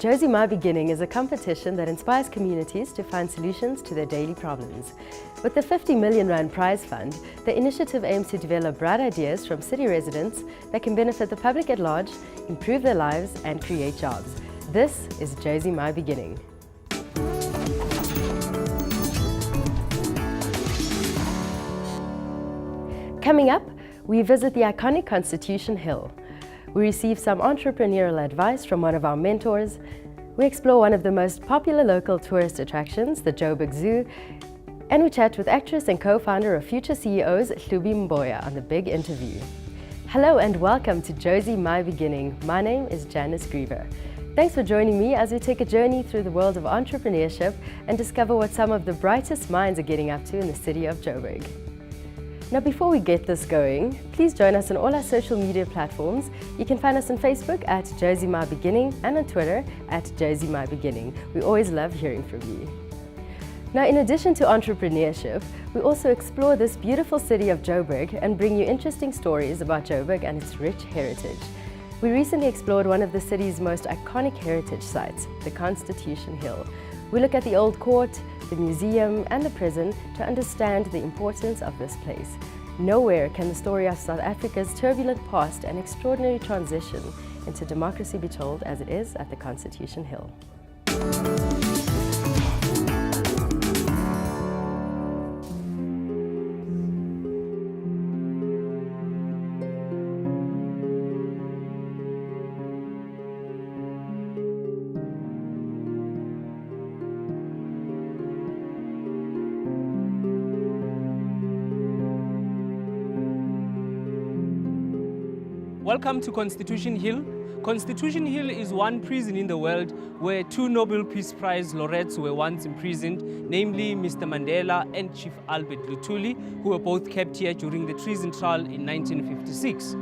JoziMyBeginning is a competition that inspires communities to find solutions to their daily problems. With the 50 million rand prize fund, the initiative aims to develop bright ideas from city residents that can benefit the public at large, improve their lives and create jobs. This is JoziMyBeginning. Coming up, we visit the iconic Constitution Hill. We receive some entrepreneurial advice from one of our mentors. We explore one of the most popular local tourist attractions, the JoziZoo, and we chat with actress and co-founder of Future CEOs, Hlubi Mboya, on the big interview. Hello and welcome to JoziMyBeginning. My name is Janice Griever. Thanks for joining me as we take a journey through the world of entrepreneurship and discover what some of the brightest minds are getting up to in the city of Joburg. Now, before we get this going, please join us on all our social media platforms. You can find us on Facebook at JoziMyBeginning and on Twitter at JoziMyBeginning. We always love hearing from you. Now, in addition to entrepreneurship, we also explore this beautiful city of Joburg and bring you interesting stories about Joburg and its rich heritage. We recently explored one of the city's most iconic heritage sites, the Constitution Hill. We look at the old court, the museum and the prison to understand the importance of this place. Nowhere can the story of South Africa's turbulent past and extraordinary transition into democracy be told as it is at the Constitution Hill. Welcome to Constitution Hill. Constitution Hill is one prison in the world where two Nobel Peace Prize laureates were once imprisoned, namely Mr. Mandela and Chief Albert Luthuli, who were both kept here during the treason trial in 1956.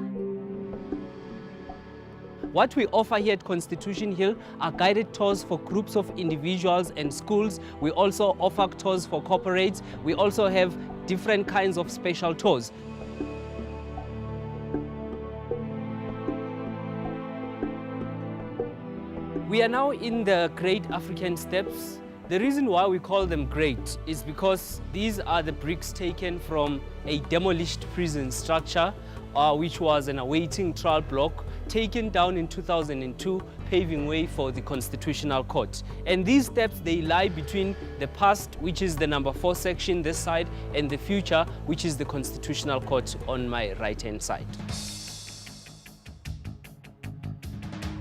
What we offer here at Constitution Hill are guided tours for groups of individuals and schools. We also offer tours for corporates. We also have different kinds of special tours. We are now in the Great African Steps. The reason why we call them great is because these are the bricks taken from a demolished prison structure, which was an awaiting trial block, taken down in 2002, paving way for the Constitutional Court. And these steps, they lie between the past, which is the number 4 section this side, and the future, which is the Constitutional Court on my right-hand side.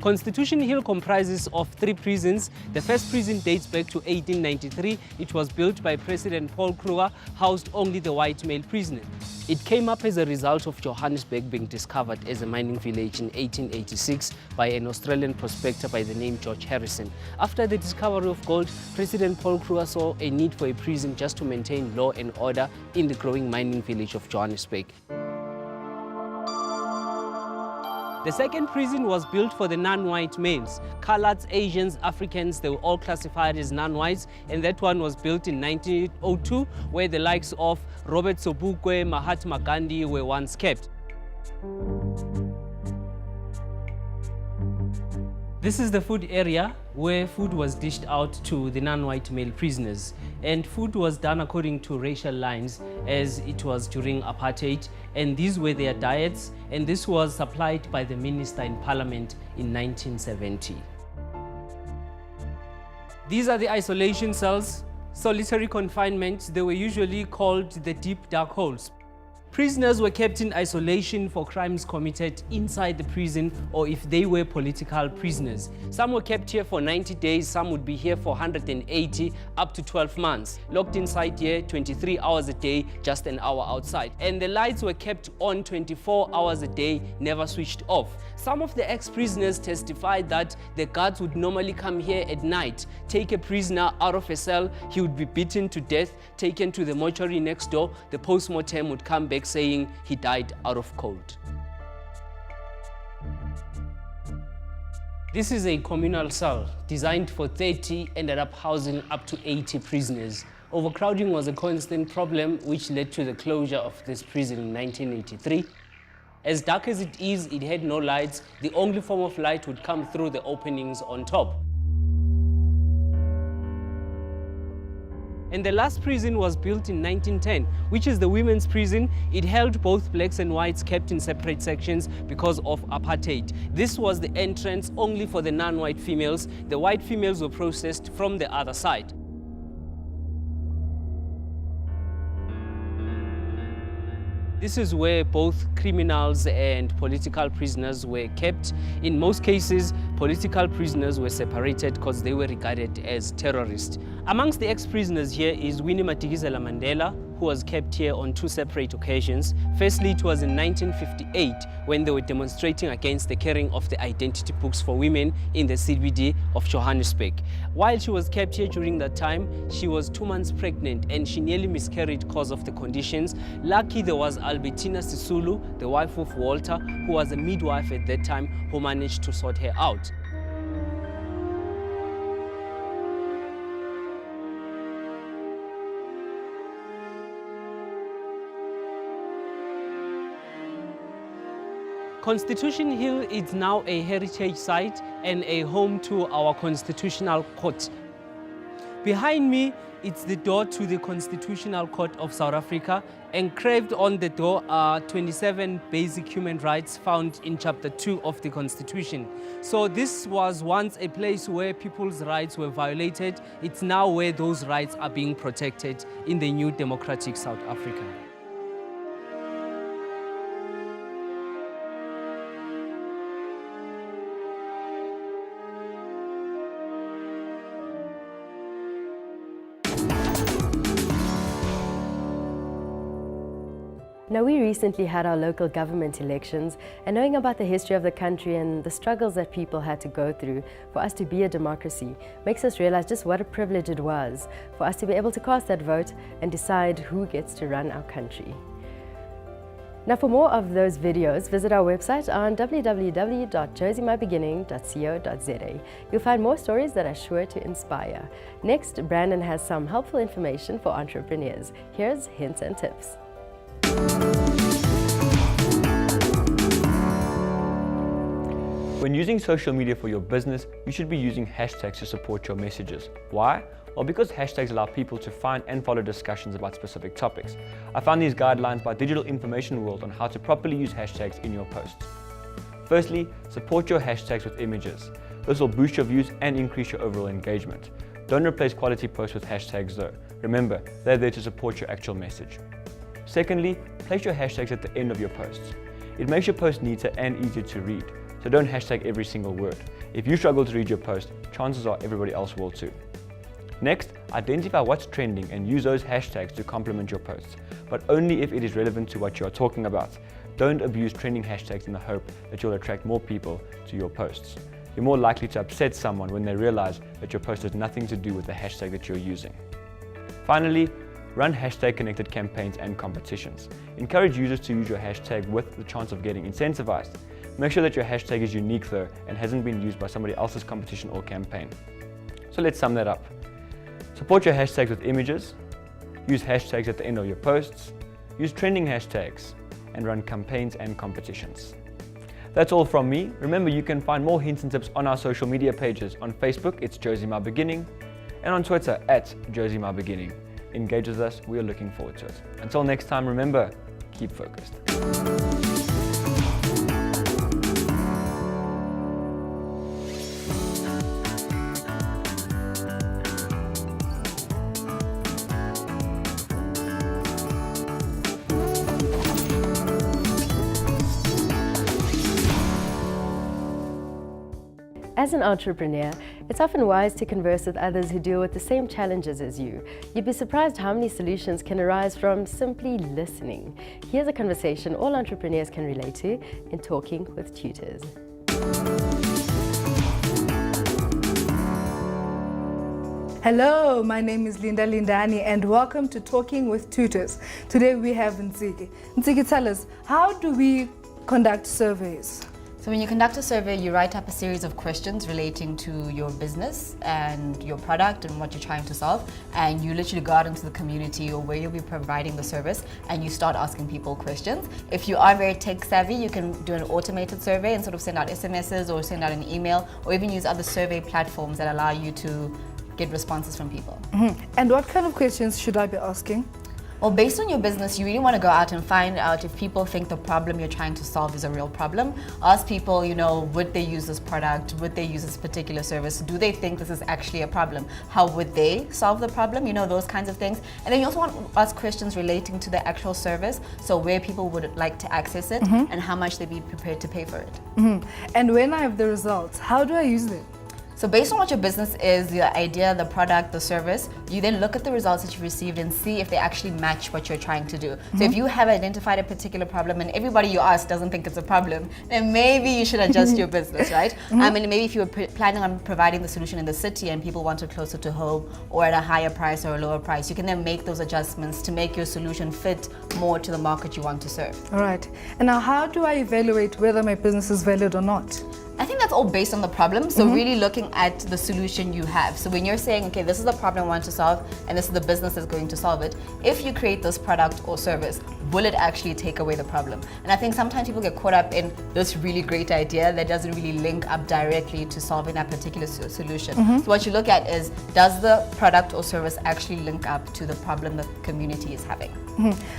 Constitution Hill comprises of 3 prisons. The first prison dates back to 1893. It was built by President Paul Kruger, housed only the white male prisoners. It came up as a result of Johannesburg being discovered as a mining village in 1886 by an Australian prospector by the name George Harrison. After the discovery of gold, President Paul Kruger saw a need for a prison just to maintain law and order in the growing mining village of Johannesburg. The second prison was built for the non-white males. Coloureds, Asians, Africans, they were all classified as non-whites, and that one was built in 1902, where the likes of Robert Sobukwe, Mahatma Gandhi were once kept. This is the food area where food was dished out to the non-white male prisoners. And food was done according to racial lines as it was during apartheid. And these were their diets, and this was supplied by the minister in parliament in 1970. These are the isolation cells, solitary confinement. They were usually called the deep dark holes. Prisoners were kept in isolation for crimes committed inside the prison or if they were political prisoners. Some were kept here for 90 days, some would be here for 180 up to 12 months. Locked inside here 23 hours a day, just an hour outside. And the lights were kept on 24 hours a day, never switched off. Some of the ex-prisoners testified that the guards would normally come here at night, take a prisoner out of a cell, he would be beaten to death, taken to the mortuary next door, the post-mortem would come back saying he died out of cold. This is a communal cell designed for 30, ended up housing up to 80 prisoners. Overcrowding was a constant problem which led to the closure of this prison in 1983. As dark as it is, it had no lights. The only form of light would come through the openings on top. And the last prison was built in 1910, which is the women's prison. It held both blacks and whites kept in separate sections because of apartheid. This was the entrance only for the non-white females. The white females were processed from the other side. This is where both criminals and political prisoners were kept. In most cases, political prisoners were separated because they were regarded as terrorists. Amongst the ex-prisoners here is Winnie Madikizela Mandela, who was kept here on two separate occasions. Firstly, it was in 1958 when they were demonstrating against the carrying of the identity books for women in the CBD of Johannesburg. While she was kept here during that time, she was 2 months pregnant and she nearly miscarried because of the conditions. Lucky there was Albertina Sisulu, the wife of Walter, who was a midwife at that time, who managed to sort her out. Constitution Hill is now a heritage site and a home to our Constitutional Court. Behind me, it's the door to the Constitutional Court of South Africa. Engraved on the door are 27 basic human rights found in Chapter 2 of the Constitution. So this was once a place where people's rights were violated. It's now where those rights are being protected in the new democratic South Africa. Now, we recently had our local government elections, and knowing about the history of the country and the struggles that people had to go through for us to be a democracy makes us realize just what a privilege it was for us to be able to cast that vote and decide who gets to run our country. Now, for more of those videos, visit our website on www.JoziMyBeginning.co.za. You'll find more stories that are sure to inspire. Next, Brandon has some helpful information for entrepreneurs. Here's hints and tips. When using social media for your business, you should be using hashtags to support your messages. Why? Well, because hashtags allow people to find and follow discussions about specific topics. I found these guidelines by Digital Information World on how to properly use hashtags in your posts. Firstly, support your hashtags with images. This will boost your views and increase your overall engagement. Don't replace quality posts with hashtags though. Remember, they're there to support your actual message. Secondly, place your hashtags at the end of your posts. It makes your post neater and easier to read, so don't hashtag every single word. If you struggle to read your post, chances are everybody else will too. Next, identify what's trending and use those hashtags to complement your posts, but only if it is relevant to what you are talking about. Don't abuse trending hashtags in the hope that you'll attract more people to your posts. You're more likely to upset someone when they realize that your post has nothing to do with the hashtag that you're using. Finally, run hashtag-connected campaigns and competitions. Encourage users to use your hashtag with the chance of getting incentivized. Make sure that your hashtag is unique though and hasn't been used by somebody else's competition or campaign. So let's sum that up. Support your hashtags with images, use hashtags at the end of your posts, use trending hashtags, and run campaigns and competitions. That's all from me. Remember, you can find more hints and tips on our social media pages. On Facebook, it's JoziMyBeginning, and on Twitter, @JoziMyBeginning. Engage with us, we are looking forward to it. Until next time, remember, keep focused. As an entrepreneur, it's often wise to converse with others who deal with the same challenges as you. You'd be surprised how many solutions can arise from simply listening. Here's a conversation all entrepreneurs can relate to in Talking with Tutors. Hello, my name is Linda Lindani and welcome to Talking with Tutors. Today we have Ntsiki. Ntsiki, tell us, how do we conduct surveys? So when you conduct a survey, you write up a series of questions relating to your business and your product and what you're trying to solve, and you literally go out into the community or where you'll be providing the service and you start asking people questions. If you are very tech savvy, you can do an automated survey and sort of send out SMSs or send out an email, or even use other survey platforms that allow you to get responses from people. And what kind of questions should I be asking? Well, based on your business, you really want to go out and find out if people think the problem you're trying to solve is a real problem. Ask people, would they use this product? Would they use this particular service? Do they think this is actually a problem? How would they solve the problem? Those kinds of things. And then you also want to ask questions relating to the actual service. So where people would like to access it and how much they'd be prepared to pay for it. And when I have the results, how do I use them? So based on what your business is, the idea, the product, the service, you then look at the results that you received and see if they actually match what you're trying to do. So if you have identified a particular problem and everybody you ask doesn't think it's a problem, then maybe you should adjust your business, right? I mean, maybe if you were planning on providing the solution in the city and people want it closer to home or at a higher price or a lower price, you can then make those adjustments to make your solution fit more to the market you want to serve. All right. And now how do I evaluate whether my business is valid or not? I think that's all based on the problem. So really looking at the solution you have. So when you're saying, okay, this is the problem I want to solve and this is the business that's going to solve it, if you create this product or service, will it actually take away the problem? And I think sometimes people get caught up in this really great idea that doesn't really link up directly to solving that particular solution. So what you look at is, does the product or service actually link up to the problem the community is having?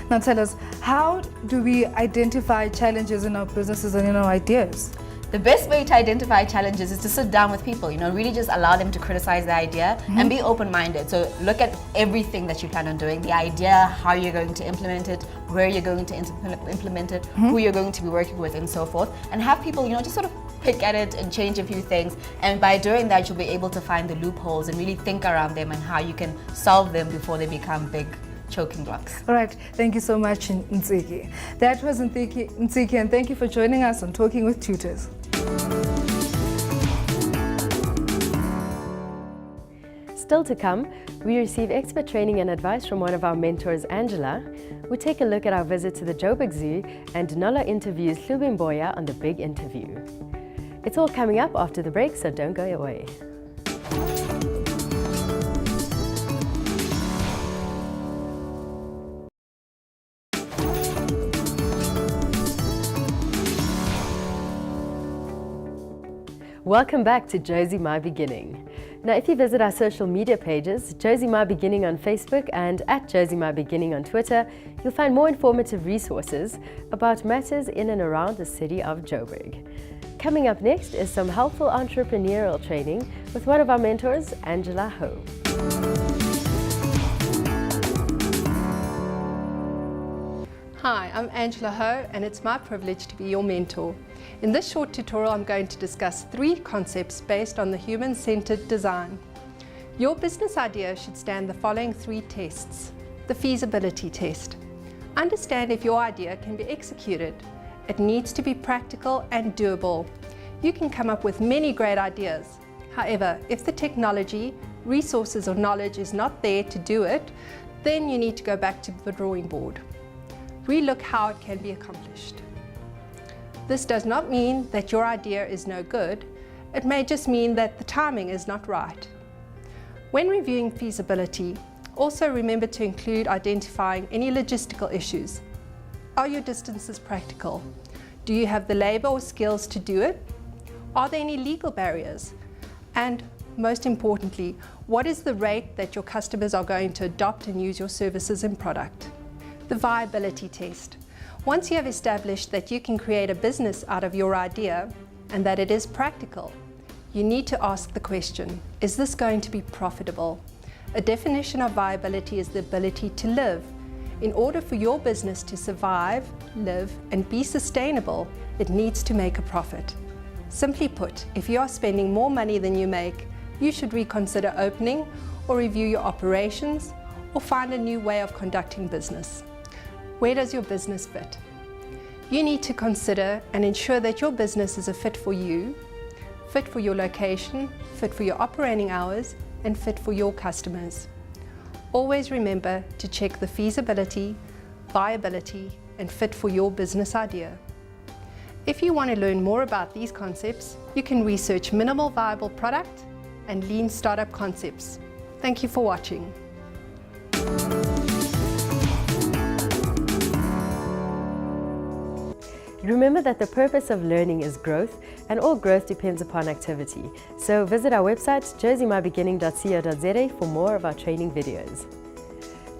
Now tell us, how do we identify challenges in our businesses and in our ideas? The best way to identify challenges is to sit down with people, really just allow them to criticize the idea and be open-minded. So look at everything that you plan on doing, the idea, how you're going to implement it, where you're going to implement it, who you're going to be working with and so forth. And have people, just sort of pick at it and change a few things. And by doing that, you'll be able to find the loopholes and really think around them and how you can solve them before they become big choking blocks. All right, thank you so much, Nsiki. That was Nsiki, and thank you for joining us on Talking with Tutors. Still to come, we receive expert training and advice from one of our mentors, Angela. We take a look at our visit to the JoziZoo, and Nola interviews Hlubimboya on the big interview. It's all coming up after the break, so don't go away. Welcome back to JoziMyBeginning. Now, if you visit our social media pages, JoziMyBeginning on Facebook and at JoziMyBeginning on Twitter, you'll find more informative resources about matters in and around the city of Joburg. Coming up next is some helpful entrepreneurial training with one of our mentors, Angela Ho. Hi, I'm Angela Ho, and it's my privilege to be your mentor. In this short tutorial, I'm going to discuss 3 concepts based on the human-centered design. Your business idea should stand the following 3 tests. The feasibility test. Understand if your idea can be executed. It needs to be practical and doable. You can come up with many great ideas. However, if the technology, resources or knowledge is not there to do it, then you need to go back to the drawing board. Relook how it can be accomplished. This does not mean that your idea is no good. It may just mean that the timing is not right. When reviewing feasibility, also remember to include identifying any logistical issues. Are your distances practical? Do you have the labor or skills to do it? Are there any legal barriers? And most importantly, what is the rate that your customers are going to adopt and use your services and product? The viability test. Once you have established that you can create a business out of your idea and that it is practical, you need to ask the question, is this going to be profitable? A definition of viability is the ability to live. In order for your business to survive, live, and be sustainable, it needs to make a profit. Simply put, if you are spending more money than you make, you should reconsider opening or review your operations or find a new way of conducting business. Where does your business fit? You need to consider and ensure that your business is a fit for you, fit for your location, fit for your operating hours, and fit for your customers. Always remember to check the feasibility, viability, and fit for your business idea. If you want to learn more about these concepts, you can research minimal viable product and lean startup concepts. Thank you for watching. Remember that the purpose of learning is growth, and all growth depends upon activity. So visit our website, JoziMyBeginning.co.za, for more of our training videos.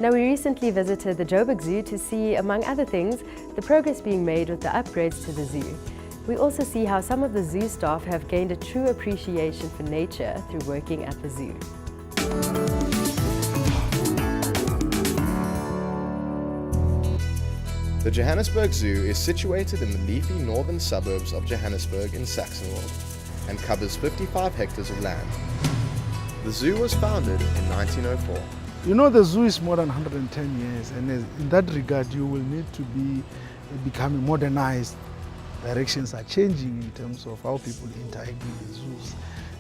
Now, we recently visited the Joburg Zoo to see, among other things, the progress being made with the upgrades to the zoo. We also see how some of the zoo staff have gained a true appreciation for nature through working at the zoo. The Johannesburg Zoo is situated in the leafy northern suburbs of Johannesburg in Saxonwold and covers 55 hectares of land. The zoo was founded in 1904. You know, the zoo is more than 110 years, and in that regard you will need to be becoming modernized. Directions are changing in terms of how people interact with the zoos.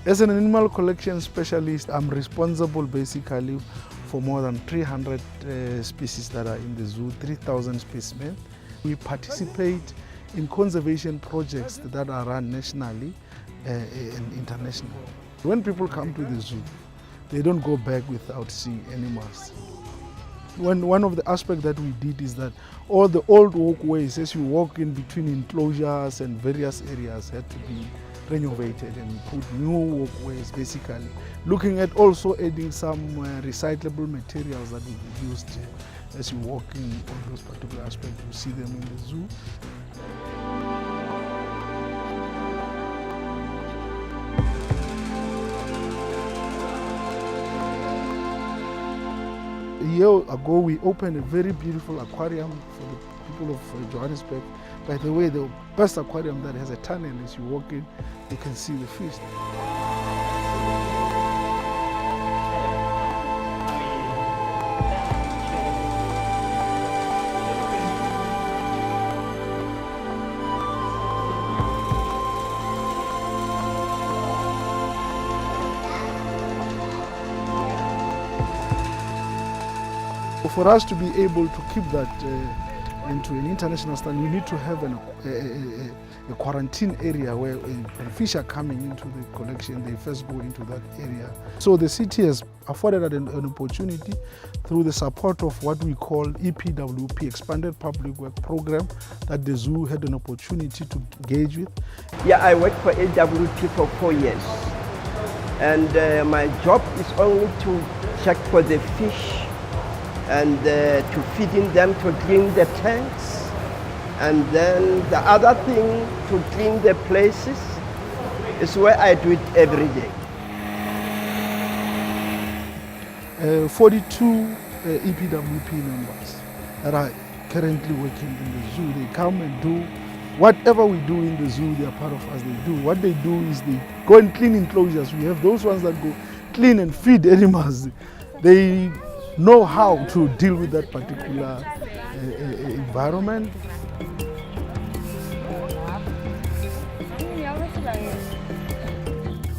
As an animal collection specialist, I'm responsible basically for more than 300 species that are in the zoo, 3,000 specimens. We participate in conservation projects that are run nationally and internationally. When people come to the zoo, they don't go back without seeing animals. One of the aspects that we did is that all the old walkways, as you walk in between enclosures and various areas, had to be renovated and put new walkways, basically. Looking at also adding some recyclable materials that will be used as you walk in on those particular aspects. You see them in the zoo. A year ago, we opened a very beautiful aquarium for the people of Johannesburg. By the way, the best aquarium that has a tunnel. As you walk in, you can see the fish. For us to be able to keep that into an international standard, you need to have a quarantine area where when fish are coming into the collection, they first go into that area. So the city has afforded an opportunity through the support of what we call EPWP, Expanded Public Work Program, that the zoo had an opportunity to engage with. Yeah, I worked for AWP for 4 years, and my job is only to check for the fish and to feeding them, to clean the tanks, and then the other thing, to clean the places, is where I do it every day. 42 EPWP members that are currently working in the zoo. They come and do whatever we do in the zoo, they are part of us. They do. What they do is they go and clean enclosures. We have those ones that go clean and feed animals. They know how to deal with that particular environment.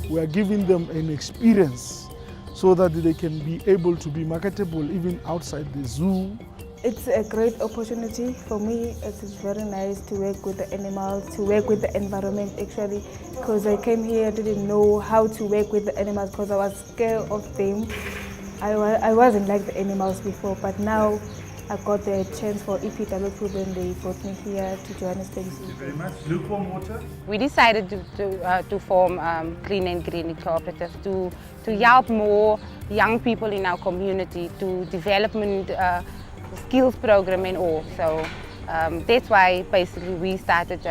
We are giving them an experience so that they can be able to be marketable even outside the zoo. It's a great opportunity for me. It's very nice to work with the animals, to work with the environment actually, because I came here, I didn't know how to work with the animals because I was scared of them. I wasn't like the animals before, but now I got the chance for EPWP when they brought me here to Johannesburg. Thank you very much. Lukewarm water. We decided to form Clean and Green Cooperative to help more young people in our community to development skills program and all. So that's why basically we started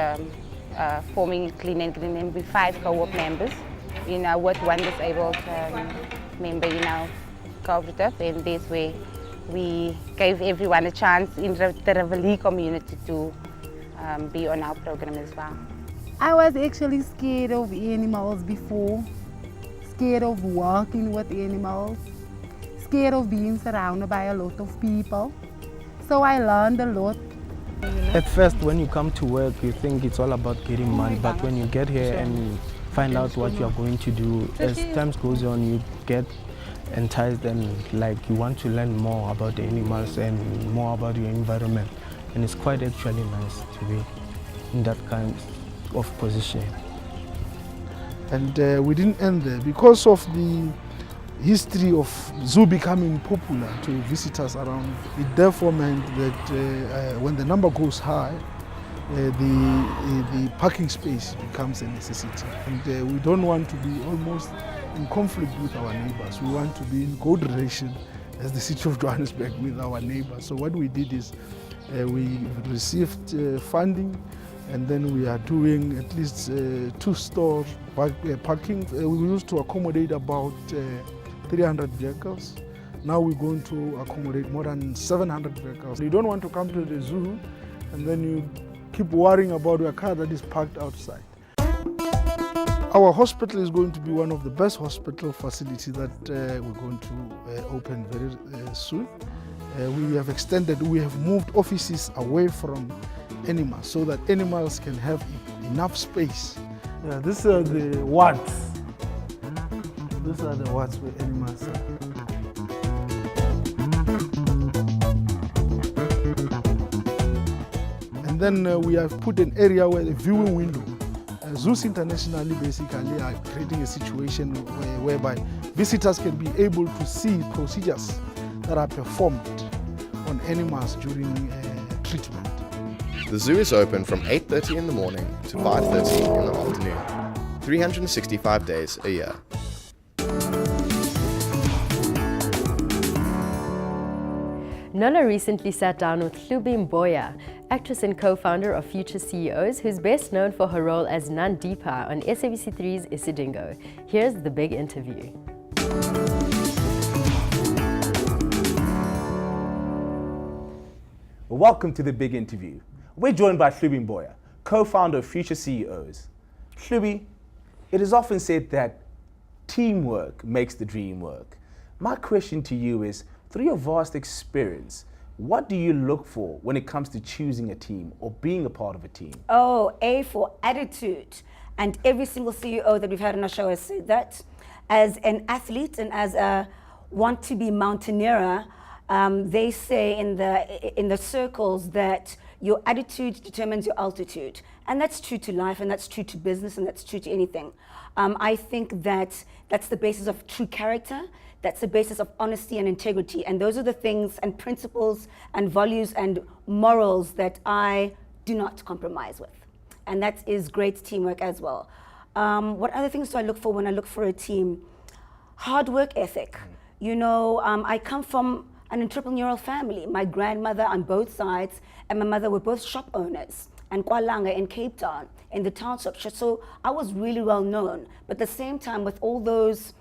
forming Clean and Green, and with 5 co-op members, with one disabled member in our cooperative, and that's where we gave everyone a chance in the Reveille community to be on our program as well. I was actually scared of animals before, scared of working with animals, scared of being surrounded by a lot of people. So I learned a lot. At first, when you come to work, you think it's all about getting money, but when you get here and you find out what you are going to do, as time goes on, you get enticed and you want to learn more about the animals and more about your environment. And it's quite actually nice to be in that kind of position. And we didn't end there. Because of the history of zoo becoming popular to visitors around, it therefore meant that when the number goes high, the parking space becomes a necessity. And we don't want to be almost in conflict with our neighbors. We want to be in good relation as the city of Johannesburg with our neighbors. So what we did is we received funding, and then we are doing at least 2 store parking. We used to accommodate about 300 vehicles. Now we're going to accommodate more than 700 vehicles. You don't want to come to the zoo and then you keep worrying about your car that is parked outside. Our hospital is going to be one of the best hospital facilities that we're going to open very soon. We have moved offices away from animals so that animals can have enough space. Yeah, these are the wards. These are the wards where animals are. And then we have put an area where the viewing window. Zoos internationally basically are creating a situation whereby visitors can be able to see procedures that are performed on animals during treatment. The zoo is open from 8:30 in the morning to 5:30 in the afternoon, 365 days a year. Nola recently sat down with Hlubi Mboya, actress and co-founder of Future CEOs, who's best known for her role as Nandipa on SABC3's Isidingo. Here's the big interview. Welcome to the big interview. We're joined by Hlubi Mboya, co-founder of Future CEOs. Hlubi, it is often said that teamwork makes the dream work. My question to you is, through your vast experience, what do you look for when it comes to choosing a team or being a part of a team? Oh, A for attitude. And every single CEO that we've had on our show has said that. As an athlete and as a want-to-be mountaineer, they say in the circles that your attitude determines your altitude. And that's true to life, and that's true to business, and that's true to anything. I think that that's the basis of true character. That's the basis of honesty and integrity. And those are the things and principles and values and morals that I do not compromise with. And that is great teamwork as well. What other things do I look for when I look for a team? Hard work ethic. You know, I come from an entrepreneurial family. My grandmother on both sides and my mother were both shop owners, and Kwalanga in Cape Town, in the township. So I was really well known. But at the same time, with all those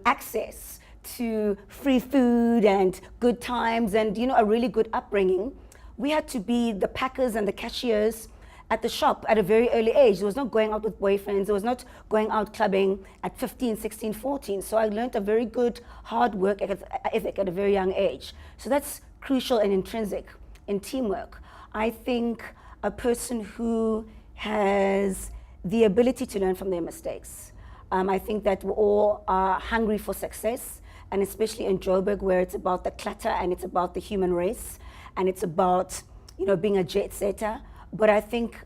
access to free food and good times and, you know, a really good upbringing, we had to be the packers and the cashiers at the shop at a very early age. There was not going out with boyfriends. There was not going out clubbing at 15, 16, 14. So I learned a very good hard work ethic at a very young age. So that's crucial and intrinsic in teamwork. I think a person who has the ability to learn from their mistakes. I think that we all are hungry for success, and especially in Joburg, where it's about the clutter and it's about the human race, and it's about, you know, being a jet setter. But I think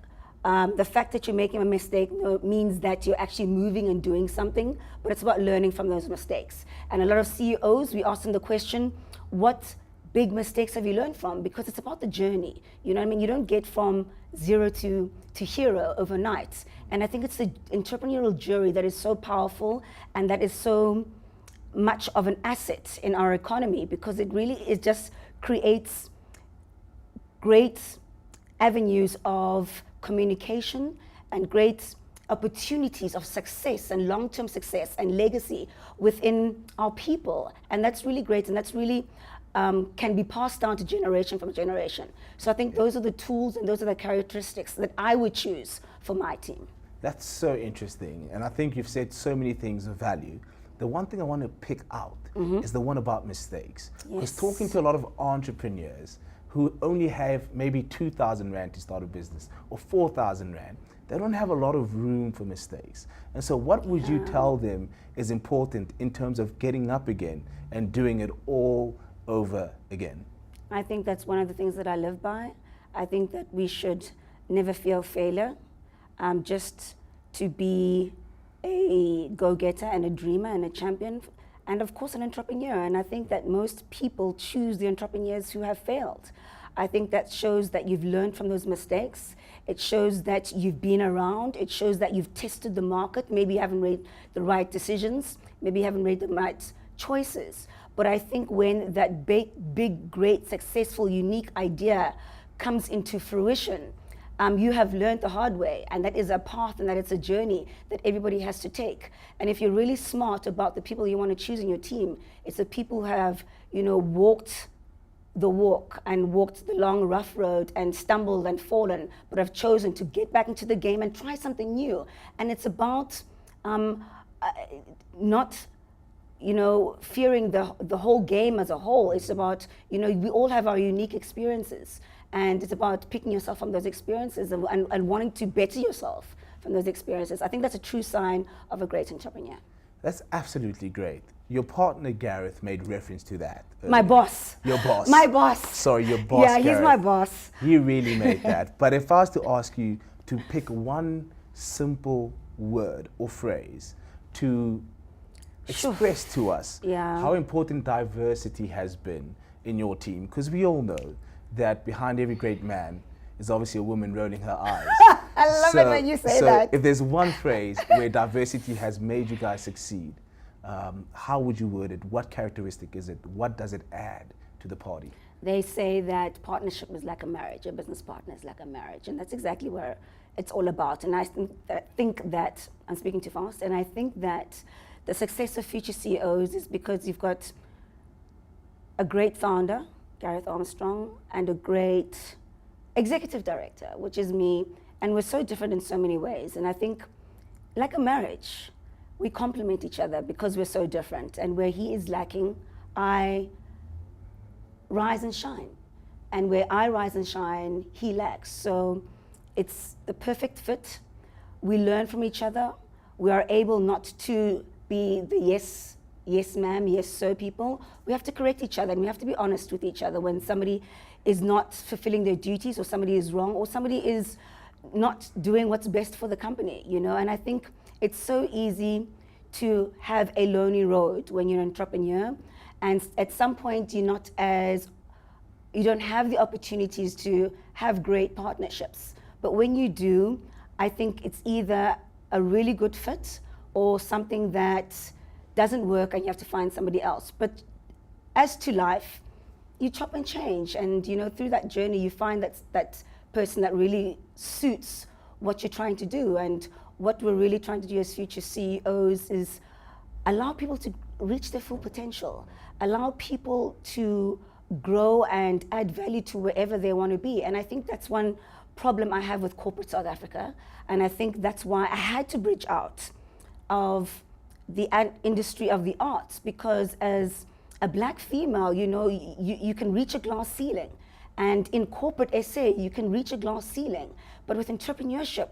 the fact that you're making a mistake means that you're actually moving and doing something, but it's about learning from those mistakes. And a lot of CEOs, we ask them the question, what big mistakes have you learned from? Because it's about the journey. You know what I mean? You don't get from zero to hero overnight. And I think it's the entrepreneurial journey that is so powerful and that is so much of an asset in our economy, because it just creates great avenues of communication and great opportunities of success and long-term success and legacy within our people. And that's really great, and that's really can be passed down to generation from generation. So I think those are the tools and those are the characteristics that I would choose for my team. That's so interesting, and I think you've said so many things of value. The one thing I want to pick out is the one about mistakes. Because talking to a lot of entrepreneurs who only have maybe 2,000 Rand to start a business or 4,000 Rand, they don't have a lot of room for mistakes. And so what would you tell them is important in terms of getting up again and doing it all over again? I think that's one of the things that I live by. I think that we should never fear failure, just to be a go-getter and a dreamer and a champion, and of course an entrepreneur. And I think that most people choose the entrepreneurs who have failed. I think that shows that you've learned from those mistakes. It shows that you've been around. It shows that you've tested the market. Maybe you haven't made the right decisions. Maybe you haven't made the right choices. But I think when that big, great, successful, unique idea comes into fruition, you have learned the hard way, and that is a path and that it's a journey that everybody has to take. And if you're really smart about the people you want to choose in your team, it's the people who have, walked the walk and walked the long, rough road and stumbled and fallen, but have chosen to get back into the game and try something new. And it's about not fearing the whole game as a whole. It's about, we all have our unique experiences. And it's about picking yourself from those experiences and wanting to better yourself from those experiences. I think that's a true sign of a great entrepreneur. That's absolutely great. Your partner, Gareth, made reference to that. My boss. Your boss. My boss. Sorry, your boss, Yeah, Gareth. he's my boss. He really made that. But if I was to ask you to pick one simple word or phrase to express to us how important diversity has been in your team, because we all know that behind every great man is obviously a woman rolling her eyes. I love it when you say that. If there's one phrase where diversity has made you guys succeed, how would you word it? What characteristic is it? What does it add to the party? They say that partnership is like a marriage, a business partner is like a marriage, and that's exactly where it's all about. And I think that, I'm speaking too fast, and I think that the success of future CEOs is because you've got a great founder, Gareth Armstrong, and a great executive director, which is me, and we're so different in so many ways. And I think, like a marriage, we complement each other because we're so different. And where he is lacking, I rise and shine. And where I rise and shine, he lacks. So it's the perfect fit. We learn from each other. We are able not to be the yes ma'am, yes sir people. We have to correct each other, and we have to be honest with each other when somebody is not fulfilling their duties, or somebody is wrong, or somebody is not doing what's best for the company, And I think it's so easy to have a lonely road when you're an entrepreneur, and at some point you don't have the opportunities to have great partnerships. But when you do, I think it's either a really good fit or something that doesn't work and you have to find somebody else. But as to life, you chop and change, and through that journey you find that person that really suits what you're trying to do. And what we're really trying to do as future CEOs is allow people to reach their full potential, allow people to grow and add value to wherever they want to be. And I think that's one problem I have with corporate South Africa, and I think that's why I had to bridge out of the industry of the arts, because as a black female, you can reach a glass ceiling. And in corporate SA, you can reach a glass ceiling. But with entrepreneurship,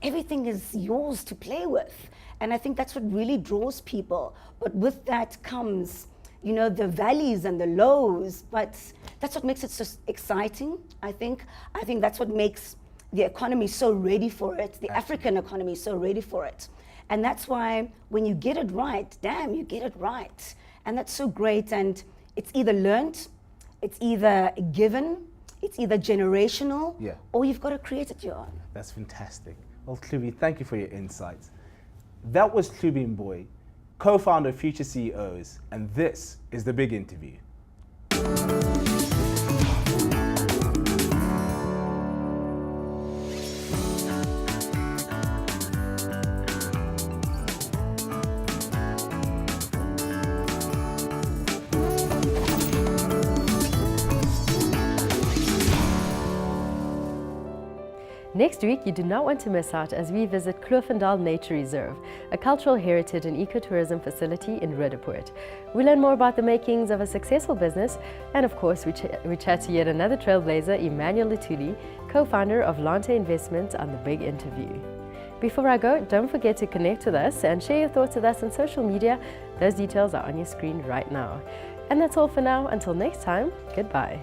everything is yours to play with. And I think that's what really draws people. But with that comes, the valleys and the lows. But that's what makes it so exciting, I think. I think that's what makes the economy so ready for it, the African economy so ready for it. And that's why when you get it right, damn, you get it right. And that's so great. And it's either learned, it's either given, it's either generational, or you've got to create it your own. That's fantastic. Well, Klubi, thank you for your insights. That was Klubi Mboy, co-founder of Future CEOs, and this is The Big Interview. Next week, you do not want to miss out as we visit Kloofendal Nature Reserve, a cultural heritage and ecotourism facility in Roodepoort. We learn more about the makings of a successful business, and of course, we chat to yet another trailblazer, Emmanuel Lutuli, co-founder of Lante Investments, on The Big Interview. Before I go, don't forget to connect with us and share your thoughts with us on social media. Those details are on your screen right now. And that's all for now. Until next time, goodbye.